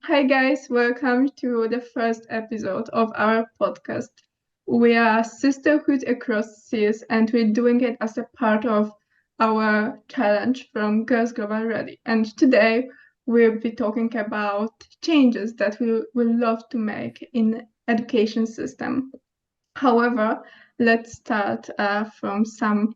Hi guys, welcome to the first episode of our podcast. We are Sisterhood across seas and we're doing it as a part of our challenge from Girls Global Ready. And today we'll be talking about changes that we will love to make in education system. However, let's start from some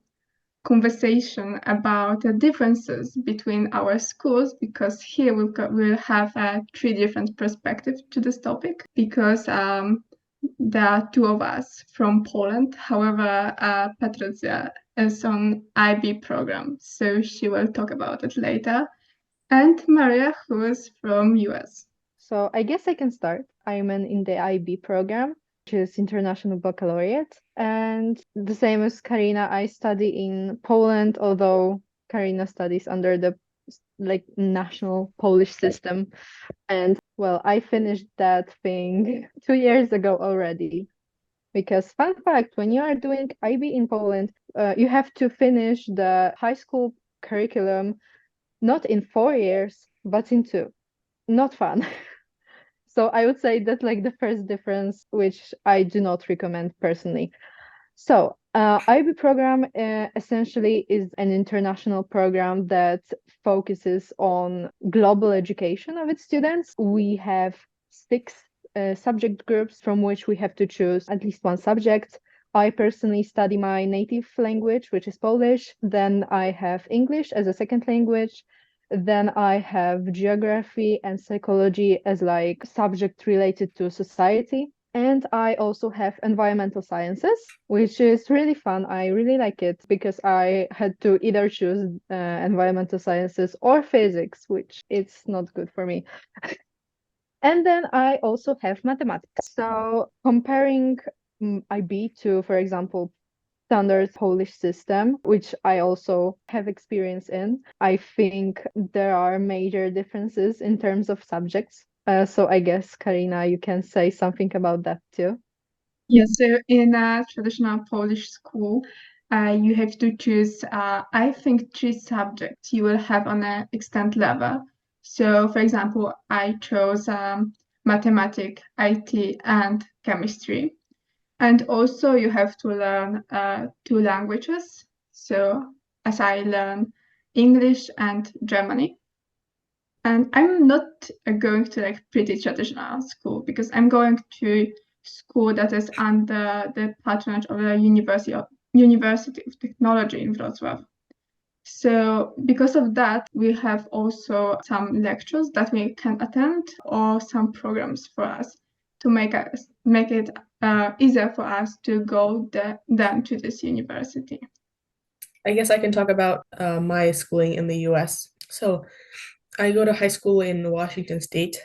conversation about the differences between our schools because here we'll have three different perspectives to this topic because there are two of us from Poland. However, Patricia is on IB program, so she will talk about it later. And Maria, who is from US. So I guess I can start. I'm in the IB program, which is International Baccalaureate. And the same as Karina, I study in Poland, although Karina studies under the national Polish system. And well, I finished that thing 2 years ago already. Because fun fact, when you are doing IB in Poland, you have to finish the high school curriculum not in 4 years, but in two. Not fun. So I would say that's like the first difference, which I do not recommend personally. So IB program essentially is an international program that focuses on global education of its students. We have six subject groups from which we have to choose at least one subject. I personally study my native language, which is Polish. Then I have English as a second language. Then I have geography and psychology as like subject related to society. And I also have environmental sciences, which is really fun. I really like it because I had to either choose environmental sciences or physics, which it's not good for me. And then I also have mathematics. So comparing IB to, for example, standard Polish system, which I also have experience in, I think there are major differences in terms of subjects. So I guess, Karina, you can say something about that too. Yes, so in a traditional Polish school, you have to choose, I think, three subjects you will have on an extent level. So, for example, I chose mathematics, IT, and chemistry. And also, you have to learn two languages. So, as I learn English and Germany. And I'm not going to like pretty traditional school because I'm going to school that is under the patronage of the University of Technology in Wrocław. So because of that, we have also some lectures that we can attend or some programs for us to make it easier for us to go then to this university. I guess I can talk about my schooling in the US. So I go to high school in Washington State,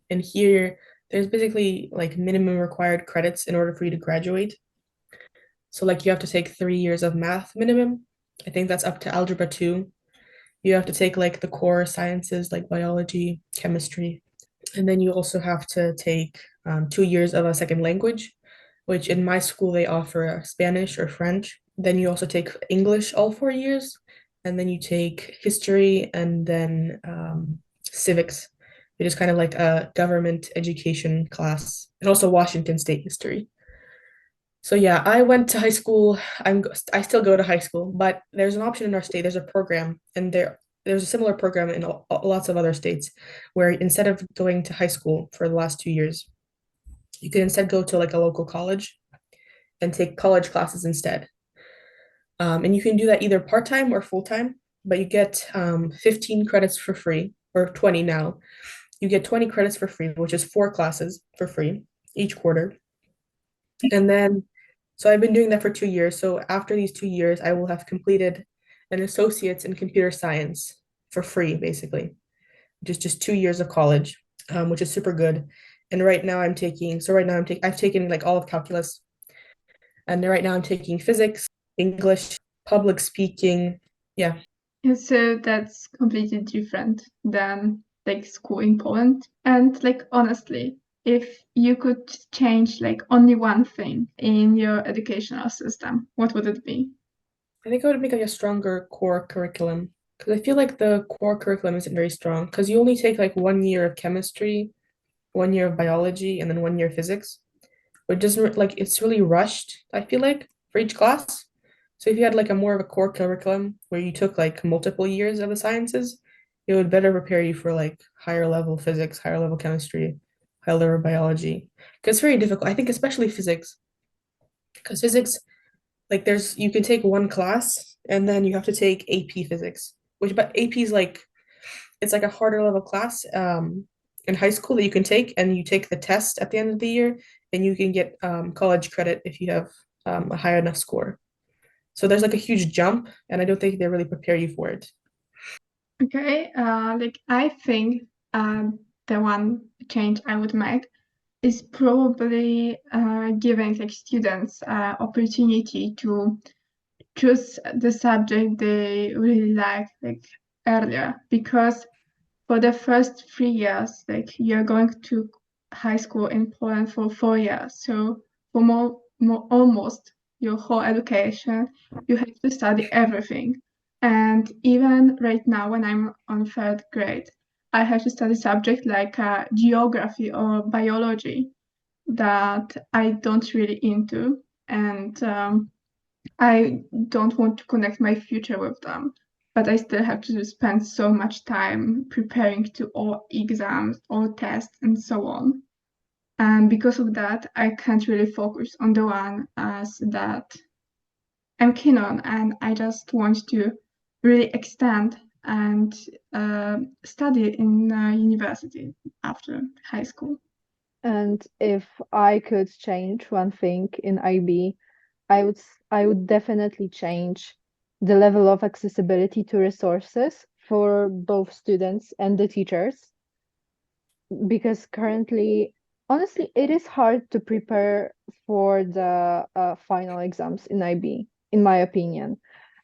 and here there's basically like minimum required credits in order for you to graduate. So like you have to take 3 years of math minimum. I think that's up to algebra 2. You have to take like the core sciences like biology, chemistry, and then you also have to take 2 years of a second language, which in my school they offer Spanish or French. Then you also take English all 4 years, and then you take history and then civics, which is kind of like a government education class, and also Washington State history. So yeah, I went to high school. I still go to high school, but there's an option in our state. There's a program, and there's a similar program in lots of other states where instead of going to high school for the last 2 years, you can instead go to like a local college and take college classes instead. And you can do that either part-time or full-time, but you get 15 credits for free, or 20 now. You get 20 credits for free, which is 4 classes for free each quarter. And then, so I've been doing that for 2 years. So after these 2 years, I will have completed an associate's in computer science for free, basically, which is just 2 years of college, which is super good. And right now I've taken like all of calculus, and right now I'm taking physics, English, public speaking. Yeah. And so that's completely different than like school in Poland. And like honestly, if you could change like only one thing in your educational system, what would it be? I think I would make like a stronger core curriculum Because I feel like the core curriculum isn't very strong. Because you only take like 1 year of chemistry, 1 year of biology, and then 1 year of physics. But it doesn't like it's really rushed, I feel like, for each class. So if you had like a more of a core curriculum where you took like multiple years of the sciences, it would better prepare you for like higher level physics, higher level chemistry, higher level biology. Because it's very difficult. I think especially physics. Because physics, like there's you can take one class and then you have to take AP physics, which but AP is like it's like a harder level class in high school that you can take, and you take the test at the end of the year, and you can get college credit if you have a high enough score. So there's like a huge jump, and I don't think they really prepare you for it. Okay, like I think the one change I would make is probably giving like students opportunity to choose the subject they really like earlier, because for the first 3 years, like you're going to high school in Poland for 4 years. So for more almost your whole education, you have to study everything. And even right now, when I'm on third grade, I have to study subjects like geography or biology that I don't really into, and I don't want to connect my future with them, but I still have to spend so much time preparing to all exams, all tests, and so on. And because of that, I can't really focus on the one as that I'm keen on, and I just want to really extend and study in university after high school. And if I could change one thing in IB, I would definitely change the level of accessibility to resources for both students and the teachers, because currently, honestly, it is hard to prepare for the final exams in IB, in my opinion,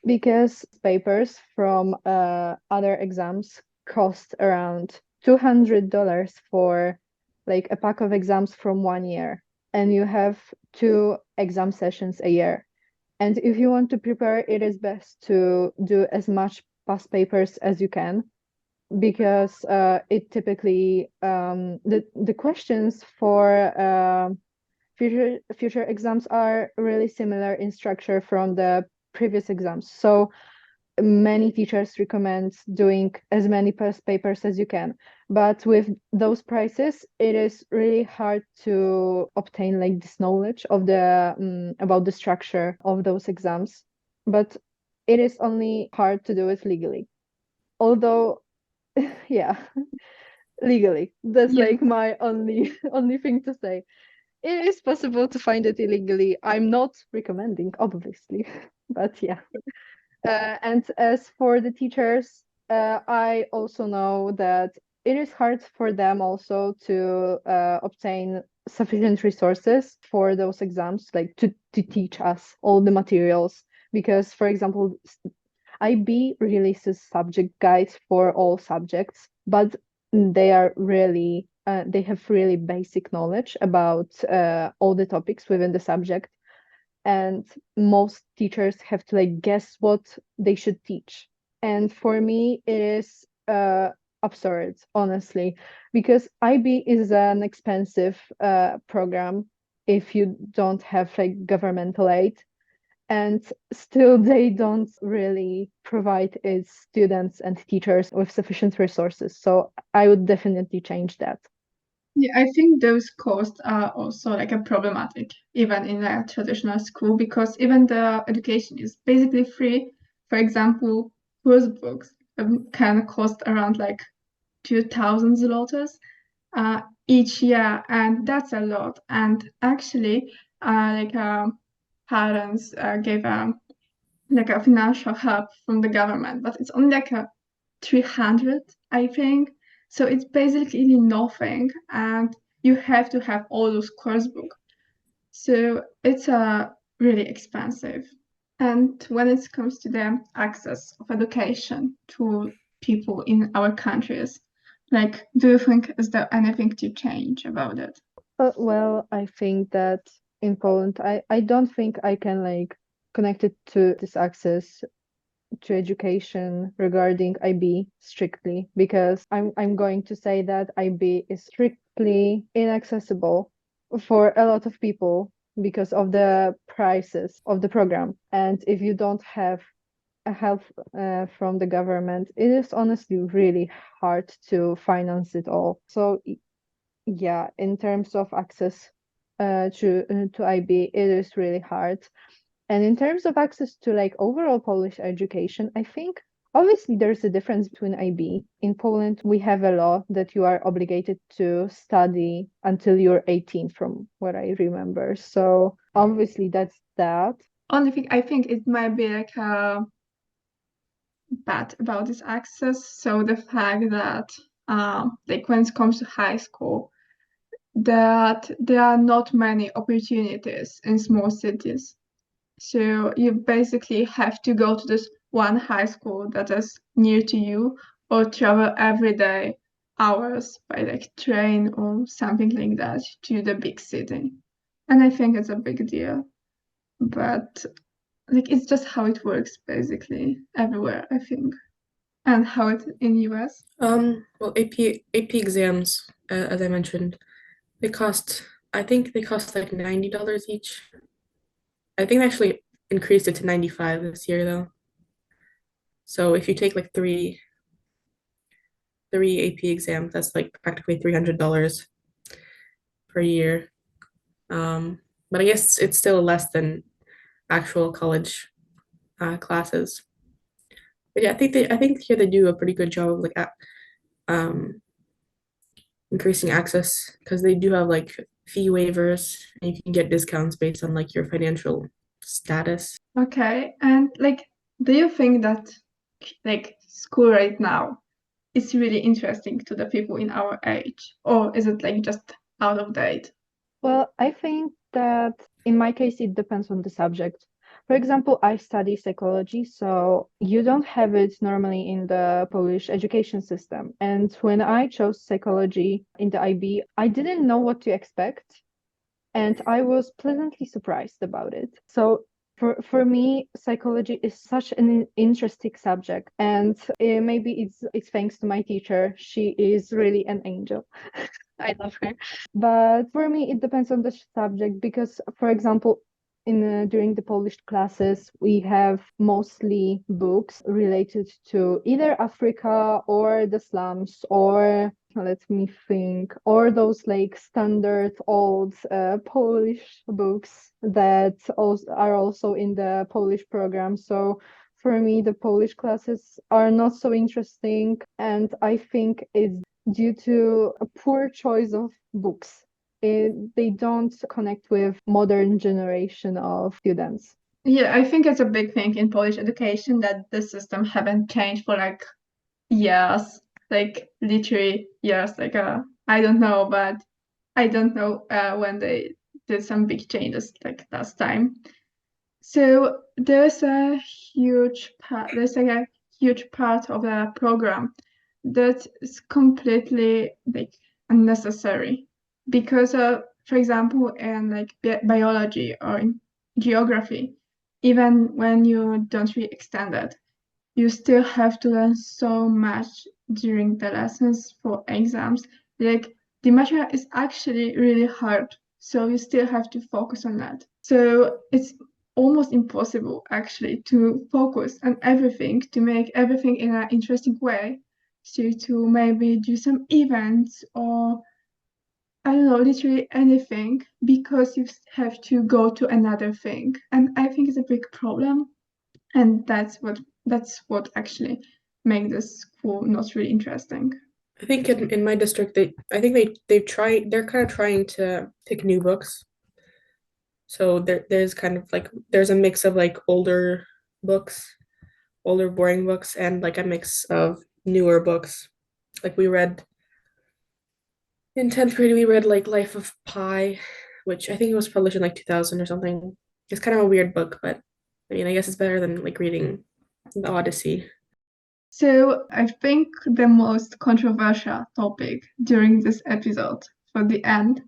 because papers from other exams cost around $200 for like a pack of exams from 1 year, and you have two exam sessions a year. And if you want to prepare, it is best to do as much past papers as you can, because it typically the questions for future exams are really similar in structure from the previous exams. So many teachers recommend doing as many past papers as you can. But with those prices, it is really hard to obtain like this knowledge of the about the structure of those exams. But it is only hard to do it legally. Although, yeah, legally. That's Yeah. like my only only thing to say. It is possible to find it illegally. I'm not recommending, obviously, but yeah. And as for the teachers, I also know that it is hard for them also to obtain sufficient resources for those exams, like to teach us all the materials. Because, for example, IB releases subject guides for all subjects, but they are really they have really basic knowledge about all the topics within the subject, and most teachers have to like guess what they should teach. And for me, it is absurd, honestly, because IB is an expensive program if you don't have like governmental aid, and still they don't really provide its students and teachers with sufficient resources. So I would definitely change that. Yeah, I think those costs are also like a problematic even in a traditional school, because even the education is basically free. For example, course books can cost around like 2,000 zlotys each year, and that's a lot. And actually, like parents gave like a financial help from the government, but it's only like a 300, I think. So it's basically nothing, and you have to have all those course books. So it's really expensive. And when it comes to the access of education to people in our countries, like, do you think is there anything to change about it? Well, I think that in Poland, I don't think I can like connect it to this access to education regarding IB strictly, because I'm going to say that IB is strictly inaccessible for a lot of people because of the prices of the program. And if you don't have a help from the government, it is honestly really hard to finance it all. So yeah, in terms of access to IB, it is really hard. And in terms of access to like overall Polish education, I think obviously there's a difference between IB. In Poland, we have a law that you are obligated to study until you're 18, from what I remember. So obviously that's that. Only thing I think it might be like bad about this access. So the fact that like when it comes to high school, that there are not many opportunities in small cities. So you basically have to go to this one high school that is near to you or travel every day hours by like train or something like that to the big city. And I think it's a big deal. But like it's just how it works basically everywhere, I think. And how it in US. Well, AP exams, as I mentioned, they cost, I think they cost like $90 each. I think they actually increased it to 95 this year though. So if you take like three AP exams, that's like practically $300 per year. But I guess it's still less than actual college classes. But yeah, I think here they do a pretty good job of like um increasing access because they do have like fee waivers and you can get discounts based on like your financial status. Okay. And like do you think that like school right now is really interesting to the people in our age? Or is it like just out of date? Well, I think that in my case, it depends on the subject. For example, I study psychology, so you don't have it normally in the Polish education system. And when I chose psychology in the IB, I didn't know what to expect, and I was pleasantly surprised about it. So for me, psychology is such an interesting subject, and maybe it's thanks to my teacher. She is really an angel. I love her. But for me, it depends on the subject because, for example, in during the Polish classes, we have mostly books related to either Africa or the slums or let me think, or those like standard old Polish books that also are also in the Polish program. So for me, the Polish classes are not so interesting, and I think it's due to a poor choice of books. They don't connect with modern generation of students. Yeah, I think it's a big thing in Polish education that the system haven't changed for like years, like literally years. Like I don't know, but I don't know when they did some big changes like last time. So there's a huge part. There's like a huge part of the program that is completely like unnecessary because for example, in like biology or in geography, even when you don't really extend it, you still have to learn so much during the lessons for exams. Like the material is actually really hard, so you still have to focus on that. So it's almost impossible actually to focus on everything, to make everything in an interesting way. So to maybe do some events or I don't know, literally anything because you have to go to another thing. And I think it's a big problem and that's what actually makes the school not really interesting. I think in my district I think they're kind of trying to pick new books. So there's kind of like there's a mix of like books, older boring books and like a mix of newer books. Like we read in 10th grade we read like Life of Pi, which I think it was published in like 2000 or something. It's kind of a weird book, but I mean I guess it's better than like reading the Odyssey. So I think the most controversial topic during this episode for the end,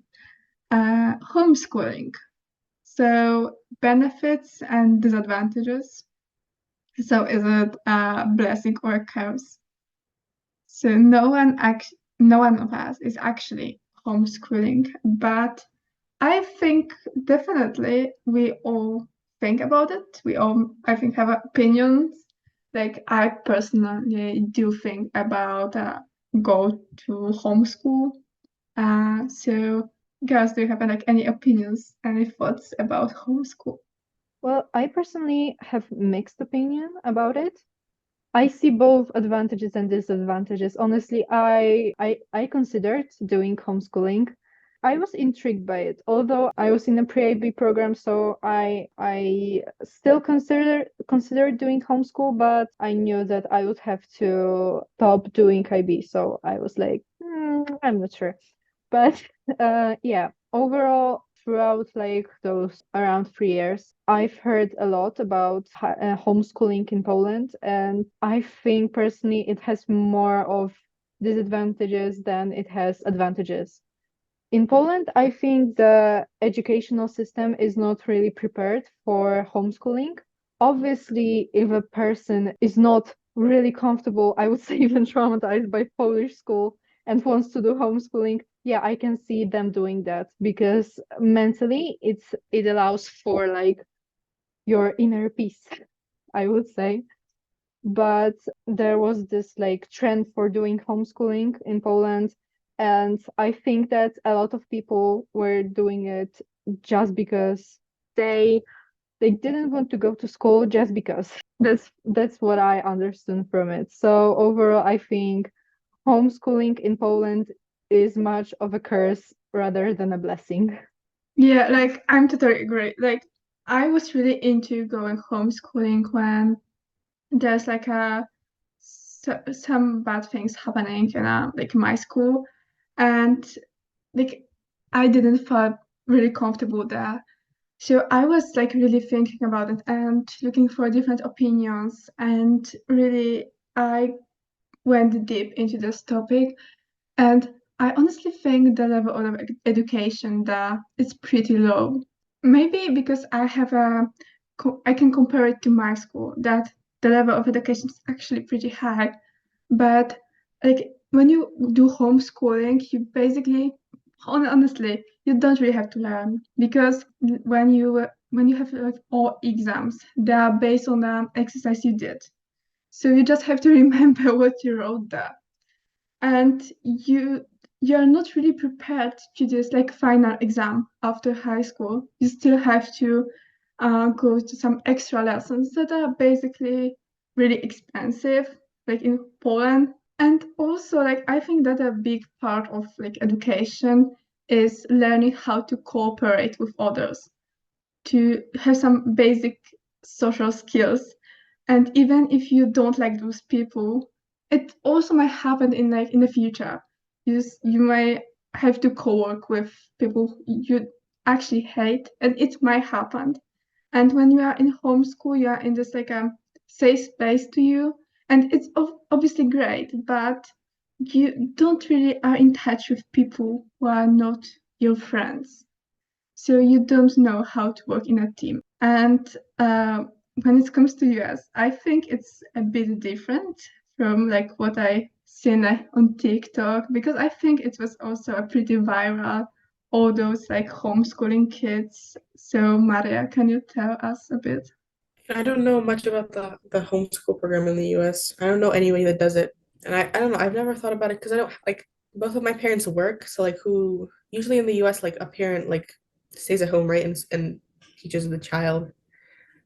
homeschooling. So benefits and disadvantages. So is it a blessing or a curse? So no one of us is actually homeschooling, but I think definitely we all think about it. We all, I think, have opinions. Like I personally do think about go to homeschool. So girls, do you have like any opinions, any thoughts about homeschool? Well, I personally have mixed opinion about it. I see both advantages and disadvantages. Honestly, I considered doing homeschooling. I was intrigued by it, although I was in a pre-IB program, so I still consider doing homeschool, but I knew that I would have to stop doing IB, so I was like, I'm not sure. But yeah, overall, throughout like those around 3 years, I've heard a lot about homeschooling in Poland, and I think personally it has more of disadvantages than it has advantages. In Poland, I think the educational system is not really prepared for homeschooling. Obviously, if a person is not really comfortable, I would say even traumatized by Polish school and wants to do homeschooling, yeah, I can see them doing that because mentally it allows for like your inner peace, I would say. But there was this like trend for doing homeschooling in Poland, and I think that a lot of people were doing it just because they they didn't want to go to school just because. That's what I understood from it. So overall, I think homeschooling in Poland is much of a curse rather than a blessing. Yeah, like I'm totally agree. Like I was really into going homeschooling when there's like some bad things happening in like my school, and like I didn't feel really comfortable there. So I was like really thinking about it and looking for different opinions, and really I went deep into this topic. And I honestly think the level of education there is pretty low. Maybe because I can compare it to my school, that the level of education is actually pretty high. But like when you do homeschooling, you basically, honestly, you don't really have to learn because when you have like all exams, they are based on the exercise you did. So you just have to remember what you wrote there, and you're not really prepared to this like final exam after high school. You still have to go to some extra lessons that are basically really expensive, like in Poland. And also, like I think that a big part of like education is learning how to cooperate with others, to have some basic social skills. And even if you don't like those people, it also might happen in like in the future. You might have to co-work with people you actually hate, and it might happen. And when you are in homeschool, you are in this like a safe space to you, and it's obviously great, but you don't really are in touch with people who are not your friends, so you don't know how to work in a team. And when it comes to US, I think it's a bit different from like what I seen on TikTok, because I think it was also a pretty viral, all those like homeschooling kids. So Maria, can you tell us a bit? I don't know much about the homeschool program in the US. I don't know anybody that does it. And I don't know, I've never thought about it because I don't like both of my parents work. So like who usually in the US like a parent like stays at home, right? And teaches the child.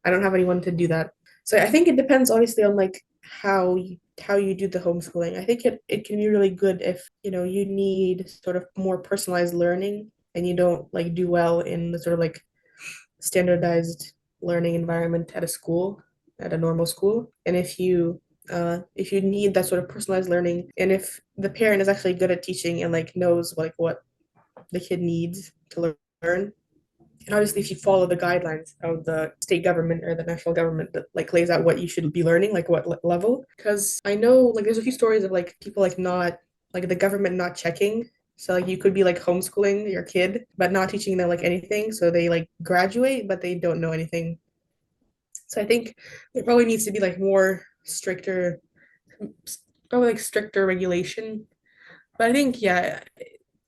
I don't have anyone to do that. So I think it depends obviously on like how you do the homeschooling. I think it can be really good if, you need sort of more personalized learning and you don't like do well in the sort of like standardized learning environment at a school, at a normal school. And if you need that sort of personalized learning, and if the parent is actually good at teaching and like knows like what the kid needs to learn, and obviously if you follow the guidelines of the state government or the national government that like lays out what you should be learning, like what level, because I know like there's a few stories of like people like not like the government not checking. So like you could be like homeschooling your kid but not teaching them like anything, so they like graduate but they don't know anything. So I think there probably needs to be like more stricter, probably like stricter regulation. But I think, yeah,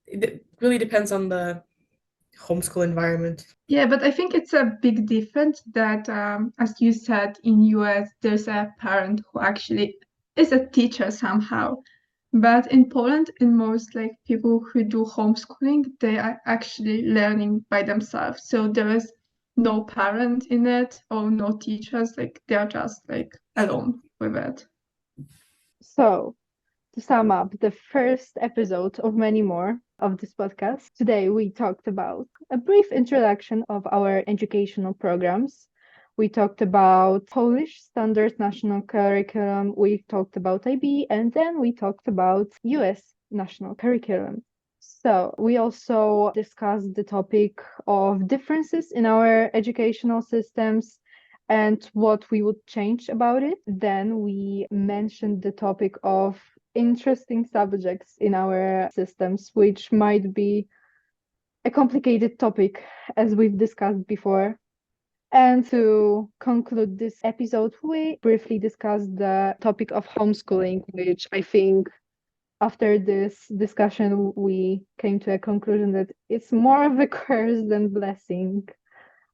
it really depends on the homeschool environment. Yeah, but I think it's a big difference that, as you said, in US, there's a parent who actually is a teacher somehow. But in Poland, in most like people who do homeschooling, they are actually learning by themselves. So there is no parent in it or no teachers, like they're just like alone with it. So, to sum up the first episode of many more of this podcast, today we talked about a brief introduction of our educational programs. We talked about Polish standard national curriculum, we talked about IB, and then we talked about US national curriculum. So, we also discussed the topic of differences in our educational systems and what we would change about it. Then we mentioned the topic of interesting subjects in our systems, which might be a complicated topic, as we've discussed before. And to conclude this episode, we briefly discussed the topic of homeschooling, which I think after this discussion, we came to a conclusion that it's more of a curse than blessing.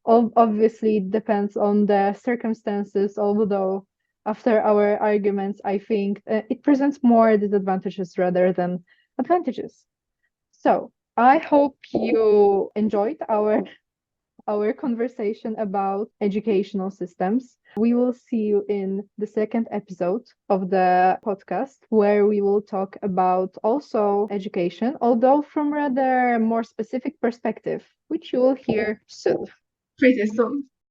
Obviously, it depends on the circumstances, although after our arguments, I think it presents more disadvantages rather than advantages. So I hope you enjoyed our conversation about educational systems. We will see you in the second episode of the podcast, where we will talk about also education, although from rather more specific perspective, which you will hear soon. Pretty soon.